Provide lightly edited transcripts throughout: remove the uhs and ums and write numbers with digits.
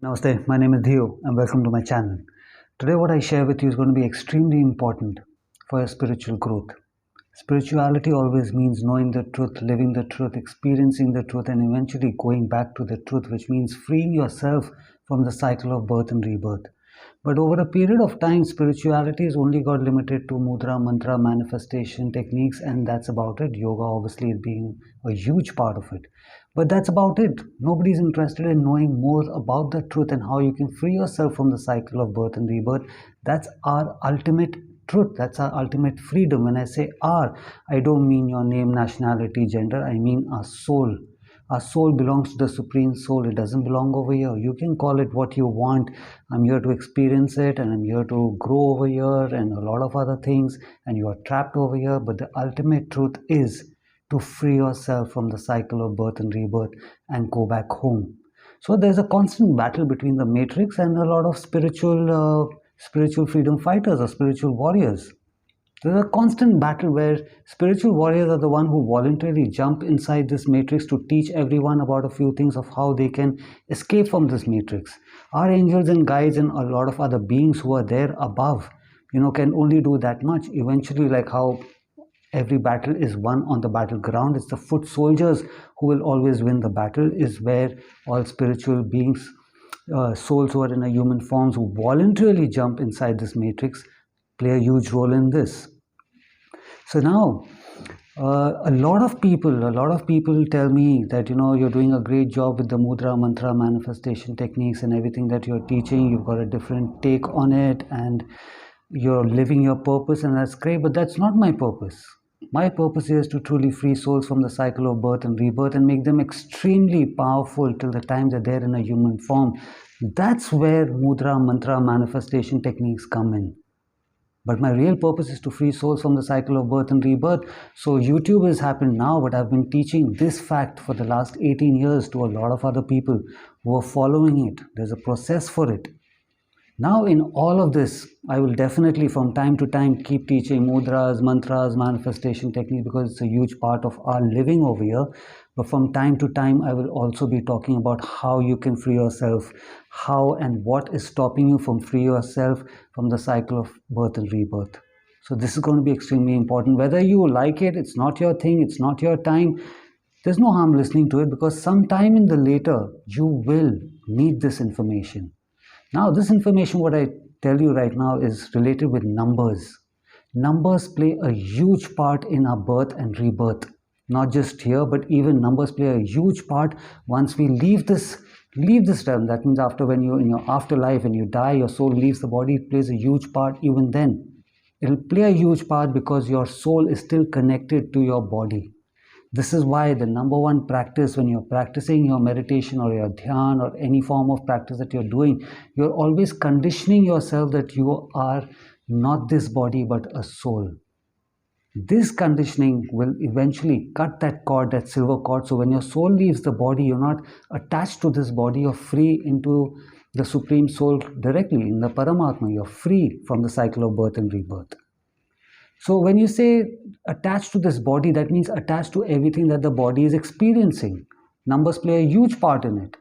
Namaste, my name is Dhieyo and welcome to my channel. Today what I share with you is going to be extremely important for your spiritual growth. Spirituality always means knowing the truth, living the truth, experiencing the truth and eventually going back to the truth, which means freeing yourself from the cycle of birth and rebirth. But over a period of time, spirituality is only got limited to mudra, mantra, manifestation techniques, and that's about it. Yoga obviously is being a huge part of it. But that's about it. Nobody's interested in knowing more about the truth and how you can free yourself from the cycle of birth and rebirth. That's our ultimate truth. That's our ultimate freedom. When I say our, I don't mean your name, nationality, gender. I mean our soul. Our soul belongs to the Supreme Soul. It doesn't belong over here. You can call it what you want. I'm here to experience it and I'm here to grow over here and a lot of other things, and you are trapped over here. But the ultimate truth is to free yourself from the cycle of birth and rebirth and go back home. So there's a constant battle between the matrix and a lot of spiritual freedom fighters or spiritual warriors. There's a constant battle where spiritual warriors are the one who voluntarily jump inside this matrix to teach everyone about a few things of how they can escape from this matrix. Our angels and guides and a lot of other beings who are there above, can only do that much. Eventually, like how every battle is won on the battleground, it's the foot soldiers who will always win the battle, is where all spiritual beings, souls who are in a human forms who voluntarily jump inside this matrix play a huge role in this. So now, a lot of people tell me that you're doing a great job with the mudra, mantra, manifestation techniques and everything that you're teaching. You've got a different take on it, and you're living your purpose, and that's great. But that's not my purpose. My purpose is to truly free souls from the cycle of birth and rebirth and make them extremely powerful till the time that they're in a human form. That's where mudra, mantra, manifestation techniques come in. But my real purpose is to free souls from the cycle of birth and rebirth. So YouTube has happened now, but I've been teaching this fact for the last 18 years to a lot of other people who are following it. There's a process for it. Now in all of this, I will definitely from time to time keep teaching mudras, mantras, manifestation techniques, because it's a huge part of our living over here. But from time to time, I will also be talking about how you can free yourself, how and what is stopping you from free yourself from the cycle of birth and rebirth. So this is going to be extremely important. Whether you like it, it's not your thing, it's not your time. There's no harm listening to it, because sometime in the later, you will need this information. Now, this information, what I tell you right now, is related with numbers. Numbers play a huge part in our birth and rebirth. Not just here, but even numbers play a huge part once we leave this realm. That means after, when you in your afterlife, when you die, your soul leaves the body, it plays a huge part even then. It'll play a huge part because your soul is still connected to your body. This is why the number one practice when you're practicing your meditation or your dhyan or any form of practice that you're doing, you're always conditioning yourself that you are not this body but a soul. This conditioning will eventually cut that cord, that silver cord. So when your soul leaves the body, you're not attached to this body, you're free into the Supreme Soul directly, in the Paramatma. You're free from the cycle of birth and rebirth. So when you say attached to this body, that means attached to everything that the body is experiencing. Numbers play a huge part in it.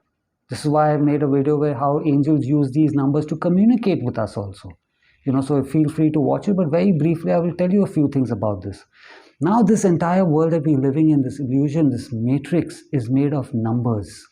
This is why I've made a video where how angels use these numbers to communicate with us also. So feel free to watch it, but very briefly I will tell you a few things about this. Now this entire world that we're living in, this illusion, this matrix, is made of numbers.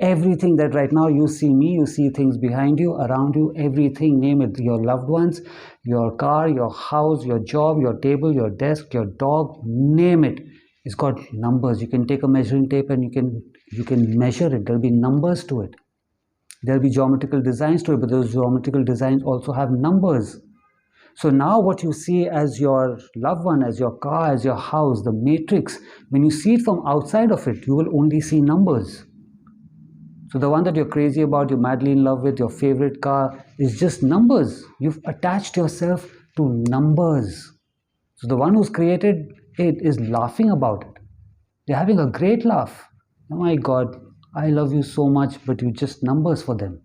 Everything that right now you see me, you see things behind you, around you, everything, name it, your loved ones, your car, your house, your job, your table, your desk, your dog, name it. It's got numbers. You can take a measuring tape and you can measure it. There'll be numbers to it. There'll be geometrical designs to it, but those geometrical designs also have numbers. So now what you see as your loved one, as your car, as your house, the matrix, when you see it from outside of it, you will only see numbers. So the one that you're crazy about, you're madly in love with, your favorite car, is just numbers. You've attached yourself to numbers. So the one who's created it is laughing about it. They're having a great laugh. Oh my God, I love you so much, but you're just numbers for them.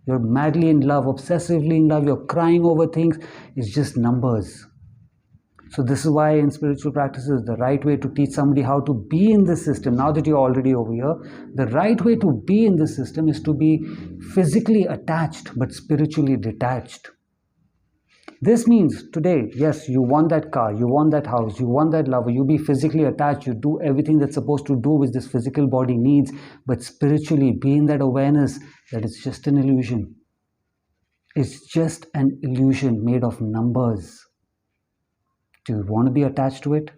You're madly in love, obsessively in love, you're crying over things. It's just numbers. So this is why in spiritual practices, the right way to teach somebody how to be in this system, now that you're already over here, the right way to be in this system is to be physically attached but spiritually detached. This means today, yes, you want that car, you want that house, you want that lover, you be physically attached, you do everything that's supposed to do which this physical body needs, but spiritually be in that awareness that it's just an illusion. It's just an illusion made of numbers. Do you want to be attached to it?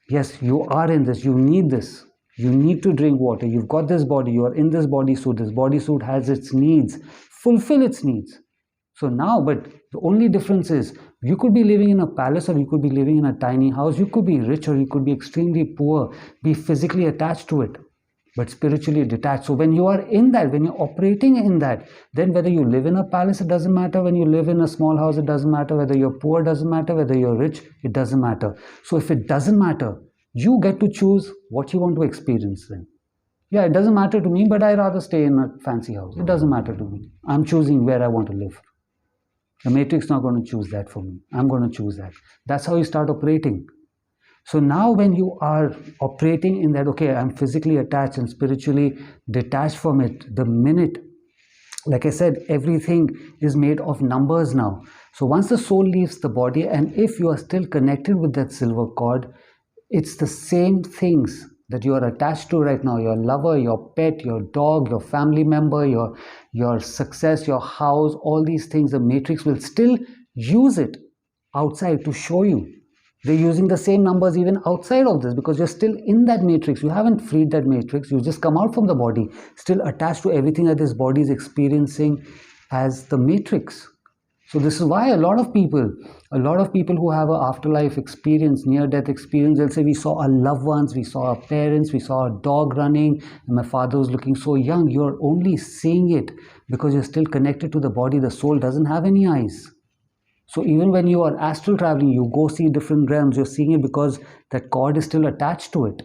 Yes, you are in this, you need this. You need to drink water. You've got this body, you are in this bodysuit. This bodysuit has its needs. Fulfill its needs. So now, but the only difference is you could be living in a palace or you could be living in a tiny house. You could be rich or you could be extremely poor. Be physically attached to it, but spiritually detached. So when you are in that, when you're operating in that, then whether you live in a palace, it doesn't matter. When you live in a small house, it doesn't matter. Whether you're poor, doesn't matter. Whether you're rich, it doesn't matter. So if it doesn't matter, you get to choose what you want to experience then. Yeah, it doesn't matter to me, but I'd rather stay in a fancy house. It doesn't matter to me. I'm choosing where I want to live. The matrix is not going to choose that for me. I'm going to choose that. That's how you start operating. So now when you are operating in that, okay, I'm physically attached and spiritually detached from it, the minute, like I said, everything is made of numbers now. So once the soul leaves the body, and if you are still connected with that silver cord, it's the same things that you are attached to right now, your lover, your pet, your dog, your family member, your success, your house, all these things, the matrix will still use it outside to show you. They're using the same numbers even outside of this because you're still in that matrix. You haven't freed that matrix. You just come out from the body, still attached to everything that this body is experiencing as the matrix. So this is why a lot of people who have an afterlife experience, near-death experience, they'll say, we saw our loved ones, we saw our parents, we saw a dog running, and my father was looking so young. You're only seeing it because you're still connected to the body. The soul doesn't have any eyes. So even when you are astral traveling, you go see different realms, you're seeing it because that cord is still attached to it.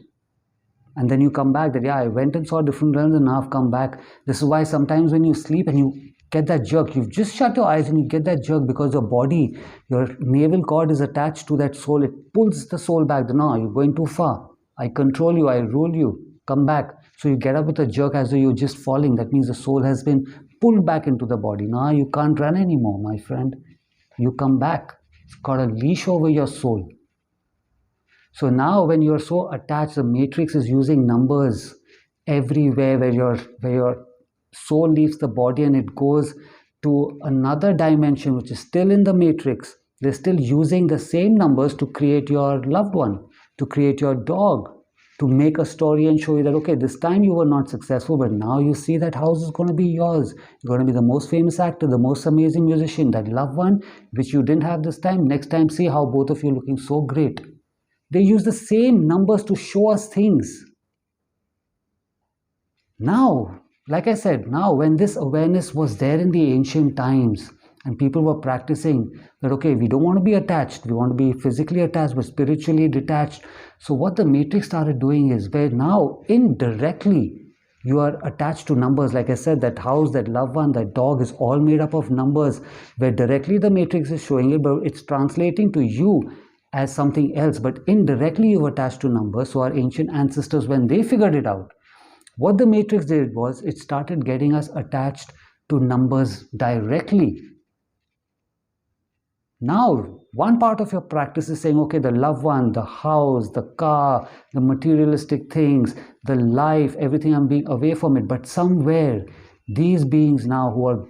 And then you come back that, yeah, I went and saw different realms and now I've come back. This is why sometimes when you sleep and you get that jerk, you've just shut your eyes and you get that jerk because your body, your navel cord is attached to that soul. It pulls the soul back. No, you're going too far. I control you. I rule you. Come back. So you get up with a jerk as though you're just falling. That means the soul has been pulled back into the body. Now you can't run anymore, my friend. You come back. It's got a leash over your soul. So now when you're so attached, the matrix is using numbers everywhere where your soul leaves the body and it goes to another dimension which is still in the matrix. They're still using the same numbers to create your loved one, to create your dog, to make a story and show you that, okay, this time you were not successful, but now you see that house is going to be yours. You're going to be the most famous actor, the most amazing musician, that loved one which you didn't have this time. Next time, see how both of you are looking so great. They use the same numbers to show us things. Now, like I said, now when this awareness was there in the ancient times and people were practicing that, okay, we don't want to be attached, we want to be physically attached but spiritually detached. So what the matrix started doing is where now indirectly you are attached to numbers. Like I said, that house, that loved one, that dog is all made up of numbers where directly the matrix is showing it, but it's translating to you as something else, but indirectly you've attached to numbers. So our ancient ancestors, when they figured it out, what the matrix did was it started getting us attached to numbers directly. Now, one part of your practice is saying, okay, the loved one, the house, the car, the materialistic things, the life, everything, I'm being away from it. But somewhere, these beings now who are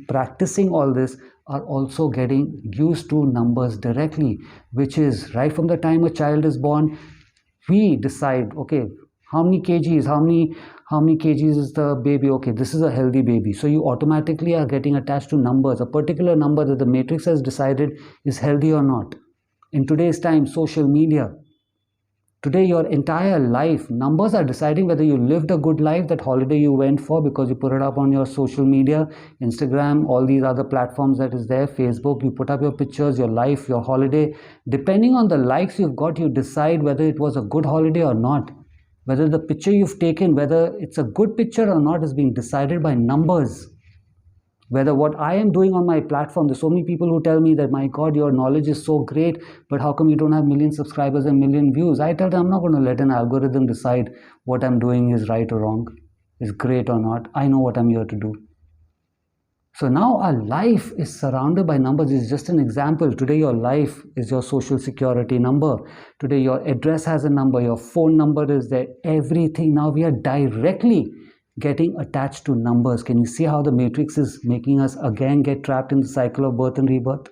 practicing all this are also getting used to numbers directly, which is right from the time a child is born, we decide, okay, how many kgs, how many kgs is the baby? Okay, this is a healthy baby. So you automatically are getting attached to numbers, a particular number that the matrix has decided is healthy or not. In today's time, social media, today your entire life, numbers are deciding whether you lived a good life, that holiday you went for because you put it up on your social media, Instagram, all these other platforms that is there, Facebook, you put up your pictures, your life, your holiday. Depending on the likes you've got, you decide whether it was a good holiday or not. Whether the picture you've taken, whether it's a good picture or not, is being decided by numbers. Whether what I am doing on my platform, there's so many people who tell me that, my God, your knowledge is so great, but how come you don't have million subscribers and million views? I tell them, I'm not going to let an algorithm decide what I'm doing is right or wrong, is great or not. I know what I'm here to do. So now our life is surrounded by numbers. It's just an example. Today your life is your social security number. Today your address has a number. Your phone number is there. Everything. Now we are directly getting attached to numbers. Can you see how the matrix is making us again get trapped in the cycle of birth and rebirth?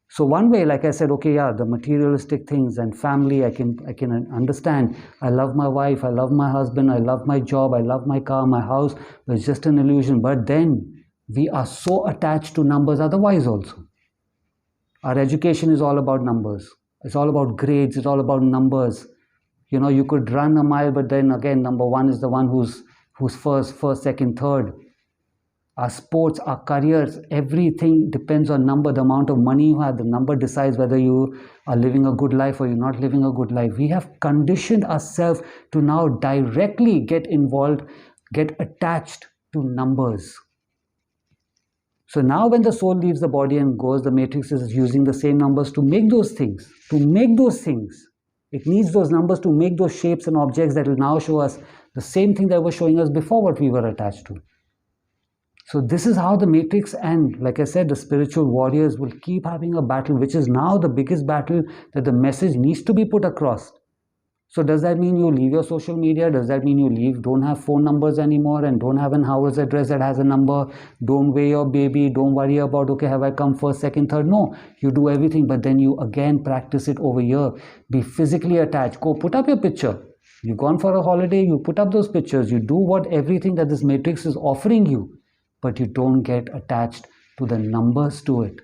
So one way, like I said, okay, yeah, the materialistic things and family, I can understand. I love my wife, I love my husband, I love my job, I love my car, my house. But it's just an illusion. But then we are so attached to numbers otherwise also. Our education is all about numbers. It's all about grades. It's all about numbers. You know, you could run a mile, but then again, number one is the one who's first, second, third. Our sports, our careers, everything depends on number. The amount of money you have, the number decides whether you are living a good life or you're not living a good life. We have conditioned ourselves to now directly get involved, get attached to numbers. So now when the soul leaves the body and goes, the matrix is using the same numbers to make those things. To make those things. It needs those numbers to make those shapes and objects that will now show us the same thing that was showing us before what we were attached to. So this is how the matrix, and like I said, the spiritual warriors will keep having a battle, which is now the biggest battle that the message needs to be put across. So does that mean you leave your social media? Does that mean you don't have phone numbers anymore and don't have an house address that has a number? Don't weigh your baby. Don't worry about, okay, have I come first, second, third? No, you do everything, but then you again practice it over here. Be physically attached. Go put up your picture. You've gone for a holiday, you put up those pictures. You do everything that this matrix is offering you, but you don't get attached to the numbers to it,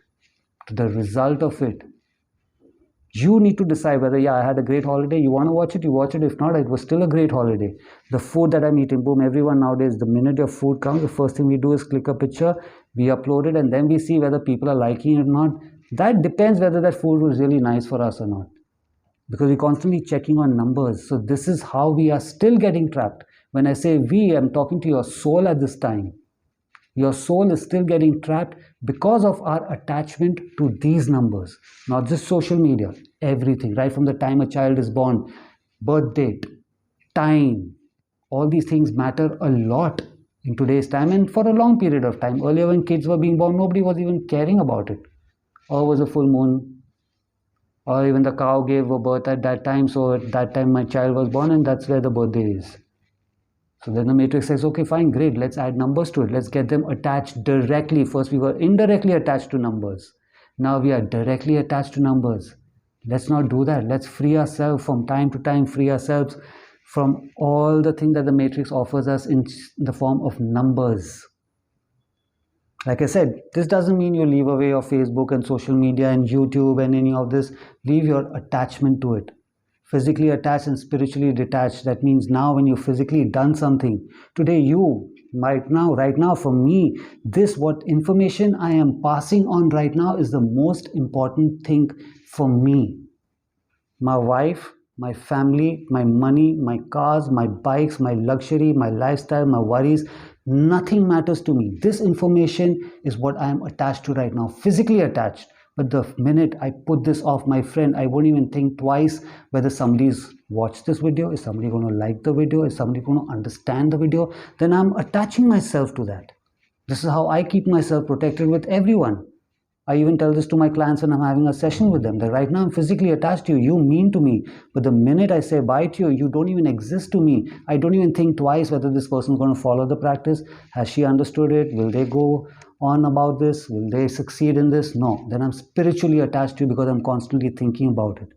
to the result of it. You need to decide whether, yeah, I had a great holiday. You want to watch it, you watch it. If not, it was still a great holiday. The food that I'm eating, boom, everyone nowadays, the minute your food comes, the first thing we do is click a picture, we upload it, and then we see whether people are liking it or not. That depends whether that food was really nice for us or not. Because we're constantly checking on numbers. So this is how we are still getting trapped. When I say we, I'm talking to your soul at this time. Your soul is still getting trapped because of our attachment to these numbers. Not just social media, everything. Right from the time a child is born, birth date, time, all these things matter a lot in today's time and for a long period of time. Earlier when kids were being born, nobody was even caring about it. Or it was a full moon, or even the cow gave birth at that time. So at that time my child was born and that's where the birthday is. So then the matrix says, okay, fine, great, let's add numbers to it. Let's get them attached directly. First we were indirectly attached to numbers. Now we are directly attached to numbers. Let's not do that. Let's free ourselves from time to time, free ourselves from all the things that the matrix offers us in the form of numbers. Like I said, this doesn't mean you leave away your Facebook and social media and YouTube and any of this. Leave your attachment to it. Physically attached and spiritually detached. That means now when you've physically done something, today you, right now for me, what information I am passing on right now is the most important thing for me. My wife, my family, my money, my cars, my bikes, my luxury, my lifestyle, my worries, nothing matters to me. This information is what I am attached to right now, physically attached. But the minute I put this off, my friend, I won't even think twice whether somebody's watched this video. Is somebody going to like the video? Is somebody going to understand the video? Then I'm attaching myself to that. This is how I keep myself protected with everyone. I even tell this to my clients when I'm having a session with them, that right now I'm physically attached to you. You mean to me. But the minute I say bye to you, you don't even exist to me. I don't even think twice whether this person is going to follow the practice. Has she understood it? Will they go on about this? Will they succeed in this? No. Then I'm spiritually attached to you because I'm constantly thinking about it.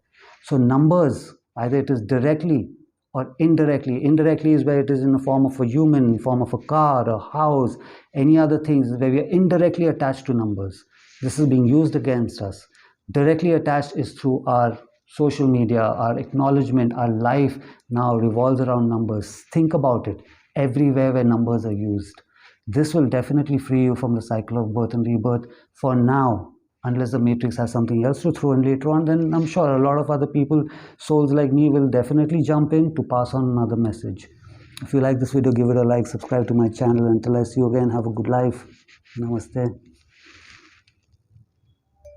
So numbers, either it is directly or indirectly. Indirectly is where it is in the form of a human, in the form of a car, a house, any other things where we are indirectly attached to numbers. This is being used against us. Directly attached is through our social media, our acknowledgement, our life now revolves around numbers. Think about it. Everywhere where numbers are used. This will definitely free you from the cycle of birth and rebirth for now. Unless the matrix has something else to throw in later on, then I'm sure a lot of other people, souls like me, will definitely jump in to pass on another message. If you like this video, give it a like, subscribe to my channel. Until I see you again, have a good life. Namaste.